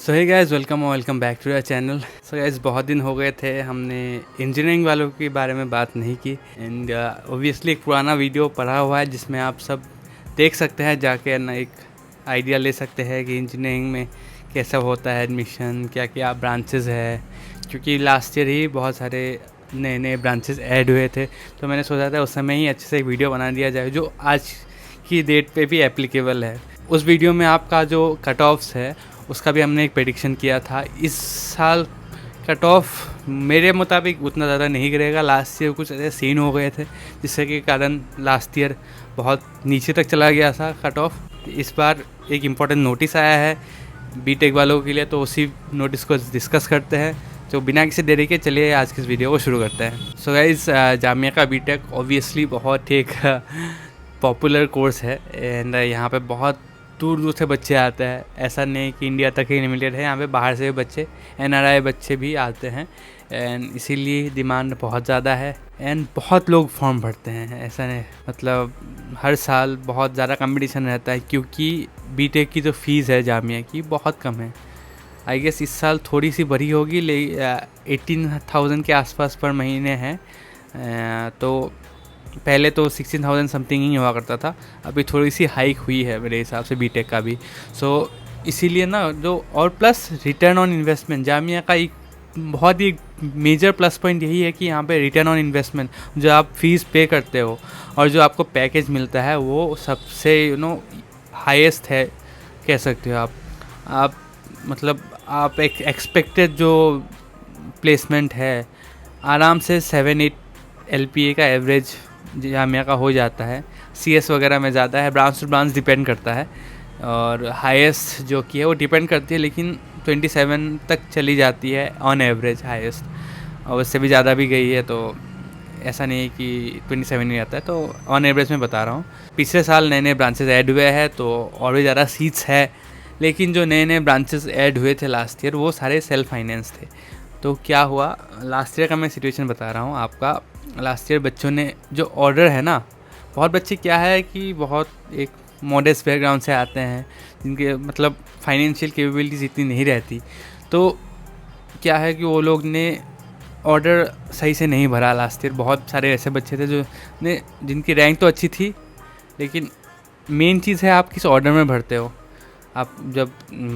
So hey guys, welcome back to your channel. So guys, बहुत दिन हो गए थे हमने इंजीनियरिंग वालों के बारे में बात नहीं की। एंड ऑब्वियसली एक पुराना वीडियो पड़ा हुआ है जिसमें आप सब देख सकते हैं, जाके ना एक आइडिया ले सकते हैं कि इंजीनियरिंग में कैसा होता है एडमिशन, क्या क्या ब्रांचेस है। क्योंकि लास्ट ईयर ही बहुत सारे नए नए ब्रांचेस ऐड हुए थे, तो मैंने सोचा था उस समय ही अच्छे से एक वीडियो बना दिया जाए जो आज की डेट पे भी एप्लीकेबल है। उस वीडियो में आपका जो कट ऑफ्स है उसका भी हमने एक प्रेडिक्शन किया था। इस साल कट ऑफ मेरे मुताबिक उतना ज़्यादा नहीं गिरेगा। लास्ट ईयर कुछ ऐसे सीन हो गए थे जिससे के कारण लास्ट ईयर बहुत नीचे तक चला गया था कट ऑफ। इस बार एक इम्पॉर्टेंट नोटिस आया है बीटेक वालों के लिए, तो उसी नोटिस को डिस्कस करते हैं। तो बिना किसी देरी के चलिए आज की इस वीडियो को शुरू करते हैं। सो गाइस, जामिया का बीटेक ऑब्वियसली बहुत एक पॉपुलर कोर्स है एंड यहाँ पे बहुत दूर दूर से बच्चे आते हैं। ऐसा नहीं कि इंडिया तक ही लिमिटेड है, यहाँ पे बाहर से भी बच्चे NRI बच्चे भी आते हैं एंड इसीलिए डिमांड बहुत ज़्यादा है एंड बहुत लोग फॉर्म भरते हैं। ऐसा नहीं, मतलब हर साल बहुत ज़्यादा कंपटीशन रहता है क्योंकि बीटेक की जो फ़ीस है जामिया की बहुत कम है। आई गेस इस साल थोड़ी सी बढ़ी होगी, 18,000 के आसपास पर महीने है। तो पहले तो 16,000 समथिंग ही हुआ करता था, अभी थोड़ी सी हाइक हुई है मेरे हिसाब से बीटेक का भी। सो इसीलिए ना जो और plus return on investment, Jamia का एक बहुत ही मेजर प्लस पॉइंट यही है कि यहाँ पे रिटर्न ऑन इन्वेस्टमेंट, जो आप फीस पे करते हो और जो आपको पैकेज मिलता है वो सबसे हाईएस्ट है कह सकते हो आप मतलब आप एक एक्सपेक्टेड जो प्लेसमेंट है आराम से 7-8 LPA का एवरेज जामिया का हो जाता है। CS वगैरह में ज़्यादा है, ब्रांच टू ब्रांच डिपेंड करता है और हाईएस्ट जो कि है वो डिपेंड करती है, लेकिन 27 तक चली जाती है ऑन एवरेज हाईएस्ट, और उससे भी ज़्यादा भी गई है। तो ऐसा नहीं है कि 27 नहीं आता है, तो ऑन एवरेज में बता रहा हूँ। पिछले साल नए नए ब्रांचेस ऐड हुए हैं तो और भी ज़्यादा सीट्स है, लेकिन जो नए नए ब्रांचेस ऐड हुए थे लास्ट ईयर वो सारे सेल्फ फाइनेंस थे। तो क्या हुआ लास्ट ईयर का मैं सिचुएशन बता रहा हूँ आपका। लास्ट ईयर बच्चों ने जो ऑर्डर है ना, बहुत बच्चे क्या है कि बहुत एक मॉडेस्ट बैकग्राउंड से आते हैं जिनके मतलब फाइनेंशियल कैपेबिलिटीज़ इतनी नहीं रहती। तो क्या है कि वो लोग ने ऑर्डर सही से नहीं भरा लास्ट ईयर। बहुत सारे ऐसे बच्चे थे जिनकी रैंक तो अच्छी थी, लेकिन मेन चीज़ है आप किस ऑर्डर में भरते हो। आप जब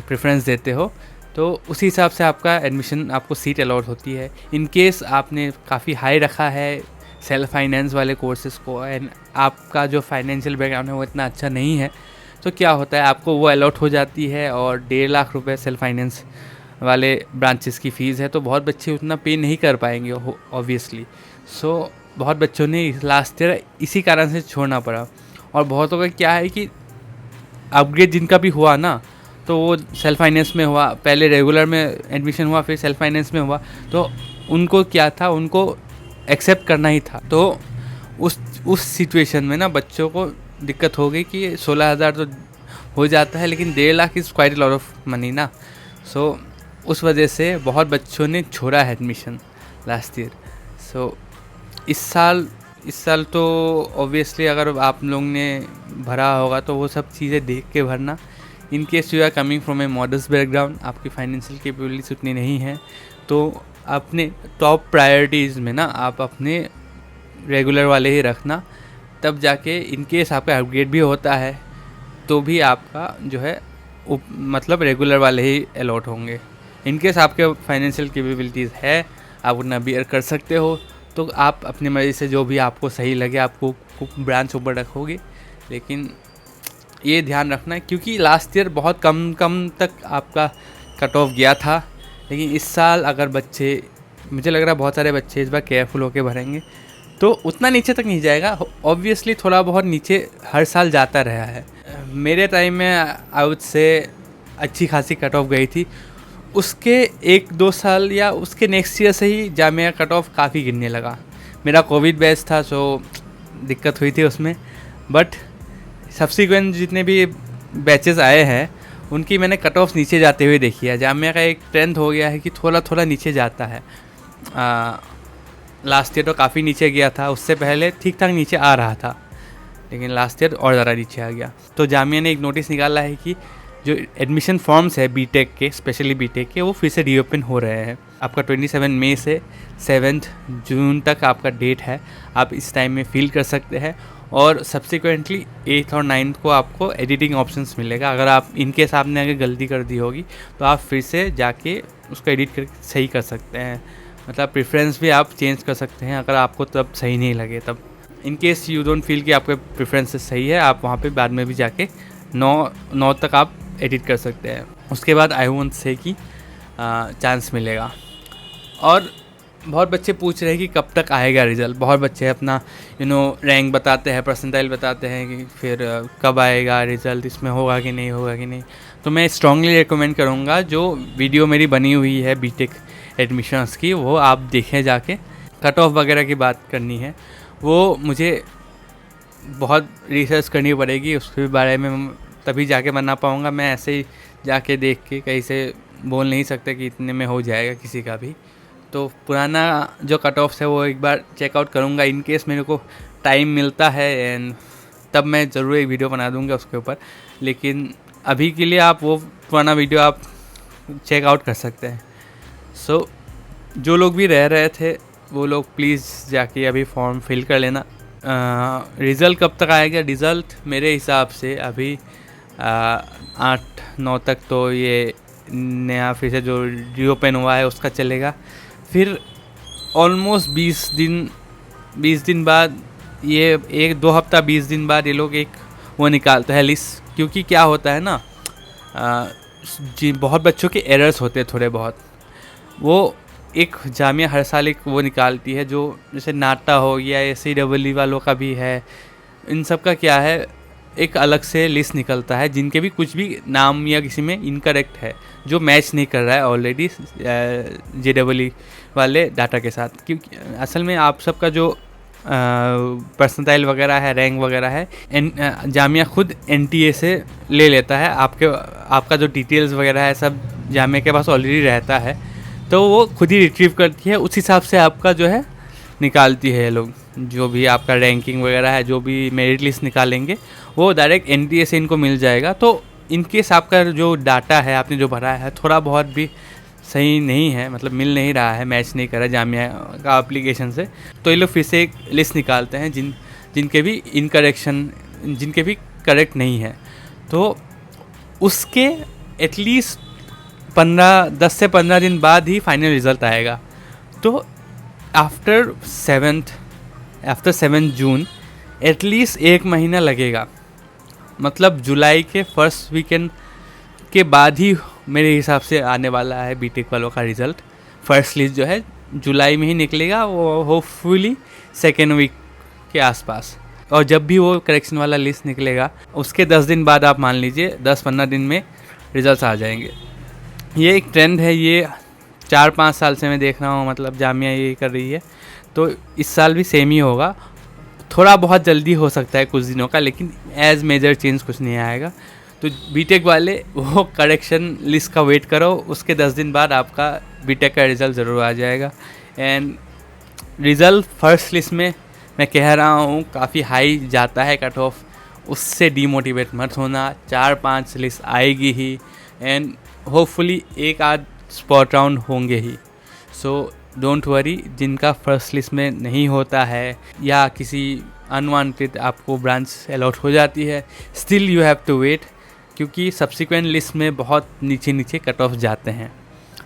प्रेफरेंस देते हो तो उसी हिसाब से आपका एडमिशन, आपको सीट अलॉट होती है। इन केस आपने काफ़ी हाई रखा है सेल्फ फाइनेंस वाले कोर्सेज़ को एंड आपका जो फाइनेंशियल बैकग्राउंड है वो इतना अच्छा नहीं है, तो क्या होता है आपको वो अलॉट हो जाती है और 1.5 लाख रुपए सेल्फ फाइनेंस वाले ब्रांचेस की फ़ीस है। तो बहुत बच्चे उतना पे नहीं कर पाएंगे ऑब्वियसली। सो बहुत बच्चों ने लास्ट ईयर इसी कारण से छोड़ना पड़ा। और बहुतों का क्या है कि अपग्रेड जिनका भी हुआ ना, तो वो सेल्फ फाइनेंस में हुआ, पहले रेगुलर में एडमिशन हुआ फिर सेल्फ फाइनेंस में हुआ, तो उनको क्या था, उनको एक्सेप्ट करना ही था। तो उस सिचुएशन में ना बच्चों को दिक्कत हो गई कि 16,000 तो हो जाता है, लेकिन 1.5 lakh is quite lot of money ना। सो उस वजह से बहुत बच्चों ने छोड़ा है एडमिशन लास्ट ईयर। सो इस साल तो ऑब्वियसली अगर आप लोग ने भरा होगा तो वो सब चीज़ें देख के भरना। In case you are coming from a modest background, आपकी फाइनेंशियल कैपेबिलिटीज उतनी नहीं है, तो अपने टॉप प्रायोरिटीज़ में ना आप अपने रेगुलर वाले ही रखना। तब जाके इन केस आपका अपग्रेड भी होता है तो भी आपका जो है मतलब रेगुलर वाले ही अलॉट होंगे। इन केस आपके फाइनेंशियल कैपेबिलिटीज़ है, आप उतना बियर कर सकते हो, तो आप अपनी मर्ज़ी से जो भी आपको सही लगे आपको ब्रांच ऊपर रखोगे। लेकिन ये ध्यान रखना क्योंकि लास्ट ईयर बहुत कम तक आपका कट ऑफ गया था, लेकिन इस साल अगर बच्चे, मुझे लग रहा है बहुत सारे बच्चे इस बार केयरफुल होकर भरेंगे तो उतना नीचे तक नहीं जाएगा। ऑब्वियसली थोड़ा बहुत नीचे हर साल जाता रहा है। मेरे टाइम में आई वुड से अच्छी खासी कट ऑफ गई थी, उसके 1-2 साल या उसके नेक्स्ट ईयर से ही जामिया कट ऑफ काफ़ी गिरने लगा। मेरा कोविड बैच था सो दिक्कत हुई थी उसमें, बट सब्सिक्वेंट जितने भी बैचेस आए हैं उनकी मैंने कट ऑफ नीचे जाते हुए देखी है। जामिया का एक ट्रेंड हो गया है कि थोड़ा थोड़ा नीचे जाता है। लास्ट ईयर तो काफ़ी नीचे गया था, उससे पहले ठीक ठाक नीचे आ रहा था, लेकिन लास्ट ईयर और ज़्यादा नीचे आ गया। तो जामिया ने एक नोटिस निकाला है कि जो एडमिशन फॉर्म्स है बीटेक के, स्पेशली बीटेक के, वो फिर से रीओपन हो रहे हैं। आपका 27 मई से 7 जून तक आपका डेट है, आप इस टाइम में फिल कर सकते हैं। और सब्सिक्वेंटली 8 और 9 को आपको एडिटिंग ऑप्शंस मिलेगा। अगर आप इनके सामने अगर गलती कर दी होगी तो आप फिर से जाके उसको एडिट करके सही कर सकते हैं। मतलब प्रेफरेंस भी आप चेंज कर सकते हैं अगर आपको तब सही नहीं लगे तब। इन केस यू डोंट फील कि आपके प्रेफरेंसेस सही है, आप वहाँ पे बाद में भी जाके 9 तक आप एडिट कर सकते हैं। उसके बाद आई वोंट से कि चांस मिलेगा। और बहुत बच्चे पूछ रहे हैं कि कब तक आएगा रिज़ल्ट। बहुत बच्चे अपना रैंक बताते हैं, परसेंटाइल बताते हैं कि फिर कब आएगा रिज़ल्ट, इसमें होगा कि नहीं होगा कि नहीं। तो मैं स्ट्रांगली रिकमेंड करूँगा जो वीडियो मेरी बनी हुई है बीटेक एडमिशन्स की, वो आप देखें जाके। कट ऑफ वगैरह की बात करनी है, वो मुझे बहुत रिसर्च करनी पड़ेगी उसके बारे में, तभी जाके बना पाऊँगा। मैं ऐसे ही जाके देख के कहीं से बोल नहीं सकते कि इतने में हो जाएगा किसी का भी। तो पुराना जो कट ऑफ्स है वो एक बार चेकआउट करूँगा इन केस मेरे को टाइम मिलता है, एंड तब मैं ज़रूर एक वीडियो बना दूँगा उसके ऊपर। लेकिन अभी के लिए आप वो पुराना वीडियो आप चेकआउट कर सकते हैं। सो जो लोग भी रह रहे थे वो लोग प्लीज़ जाके अभी फॉर्म फिल कर लेना। रिज़ल्ट कब तक आएगा? रिज़ल्ट मेरे हिसाब से अभी 8-9 तक तो ये नया फिर से जो रीओपन हुआ है उसका चलेगा। फिर ऑलमोस्ट 20 दिन बाद, ये 1-2 हफ्ता 20 दिन बाद ये लोग एक वो निकालते हैं लिस्ट। क्योंकि क्या होता है ना, जी बहुत बच्चों के एरर्स होते हैं थोड़े बहुत। वो एक जामिया हर साल एक वो निकालती है, जो जैसे नाटा हो गया, SEEE वालों का भी है, इन सब का क्या है एक अलग से लिस्ट निकलता है जिनके भी कुछ भी नाम या किसी में इनकरेक्ट है, जो मैच नहीं कर रहा है ऑलरेडी JEE वाले डाटा के साथ। क्योंकि असल में आप सबका जो परसेंटाइल वगैरह है, रैंक वगैरह है, जामिया खुद NTA से ले लेता है। आपका जो डिटेल्स वगैरह है सब जामिया के पास ऑलरेडी रहता है, तो वो खुद ही रिट्रीव करती है। उस हिसाब से आपका जो है निकालती है लोग, जो भी आपका रैंकिंग वगैरह है, जो भी मेरिट लिस्ट निकालेंगे वो डायरेक्ट NTA से इनको मिल जाएगा। तो इनकेस आपका जो डाटा है आपने जो भरा है थोड़ा बहुत भी सही नहीं है, मतलब मिल नहीं रहा है, मैच नहीं कर रहा जामिया का एप्लीकेशन से, तो ये लोग फिर से एक लिस्ट निकालते हैं जिनके भी इनकरेक्शन, जिनके भी करेक्ट नहीं है। तो उसके एटलीस्ट 10 से 15 दिन बाद ही फाइनल रिज़ल्ट आएगा। तो आफ्टर 7 जून एटलीस्ट 1 महीना लगेगा। मतलब जुलाई के फर्स्ट वीकेंड के बाद ही मेरे हिसाब से आने वाला है बीटेक वालों का रिज़ल्ट। फर्स्ट लिस्ट जो है जुलाई में ही निकलेगा, वो होपफुली 2nd वीक के आसपास। और जब भी वो करेक्शन वाला लिस्ट निकलेगा उसके 10 दिन बाद आप मान लीजिए 10-15 दिन में रिज़ल्ट आ जाएंगे। ये एक ट्रेंड है, ये 4-5 साल से मैं देख रहा हूँ, मतलब जामिया ये कर रही है, तो इस साल भी सेम ही होगा। थोड़ा बहुत जल्दी हो सकता है कुछ दिनों का, लेकिन एज मेजर चेंज कुछ नहीं आएगा। तो बीटेक वाले वो करेक्शन लिस्ट का वेट करो, उसके 10 दिन बाद आपका बीटेक का रिज़ल्ट ज़रूर आ जाएगा। एंड रिज़ल्ट फर्स्ट लिस्ट में मैं कह रहा हूँ काफ़ी हाई जाता है कट ऑफ, उससे डीमोटिवेट मत होना। 4-5 लिस्ट आएगी ही, एंड होपफुली 1 आध स्पॉट राउंड होंगे ही। सो डोंट वरी, जिनका फर्स्ट लिस्ट में नहीं होता है या किसी अनवांटेड आपको ब्रांच अलॉट हो जाती है, still you have to wait, क्योंकि सब्सिक्वेंट लिस्ट में बहुत नीचे कट ऑफ जाते हैं,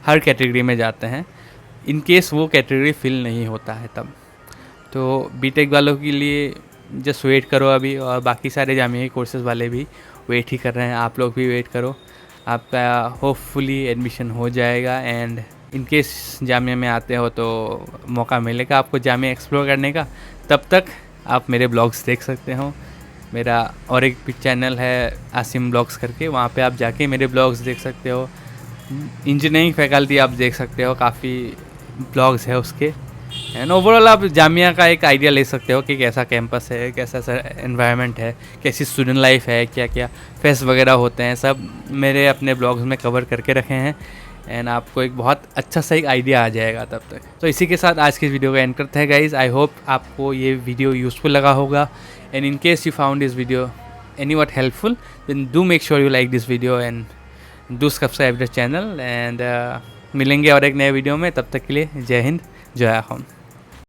हर कैटेगरी में जाते हैं, इन केस वो कैटेगरी फिल नहीं होता है तब। तो बीटेक वालों के लिए जस्ट वेट करो अभी, और बाकी सारे जामिया कोर्सेज वाले भी वेट ही कर रहे हैं, आप लोग भी वेट करो, आपका होपफुली एडमिशन हो जाएगा। एंड इन केस जामिया में आते हो तो मौका मिलेगा आपको जामिया एक्सप्लोर करने का। तब तक आप मेरे ब्लॉग्स देख सकते हो, मेरा और एक चैनल है आसिम ब्लॉग्स करके, वहाँ पे आप जाके मेरे ब्लॉग्स देख सकते हो। इंजीनियरिंग फैकल्टी आप देख सकते हो, काफ़ी ब्लॉग्स है उसके। एंड ओवरऑल आप जामिया का एक आइडिया ले सकते हो कि कैसा कैंपस है, कैसा एनवायरनमेंट है, कैसी स्टूडेंट लाइफ है, क्या क्या फेस्ट वगैरह होते हैं, सब मेरे अपने ब्लॉग्स में कवर करके रखे हैं। एंड आपको एक बहुत अच्छा सा एक आइडिया आ जाएगा तब तक। तो इसी के साथ आज के इस वीडियो को एंड करते हैं गाइज़। आई होप आपको ये वीडियो यूज़फुल लगा होगा। And in case you found this video anywhat helpful, then do make sure you like this video and do subscribe the channel. And मिलेंगे और एक नए वीडियो में, तब तक के लिए जय हिंद, जय आसम।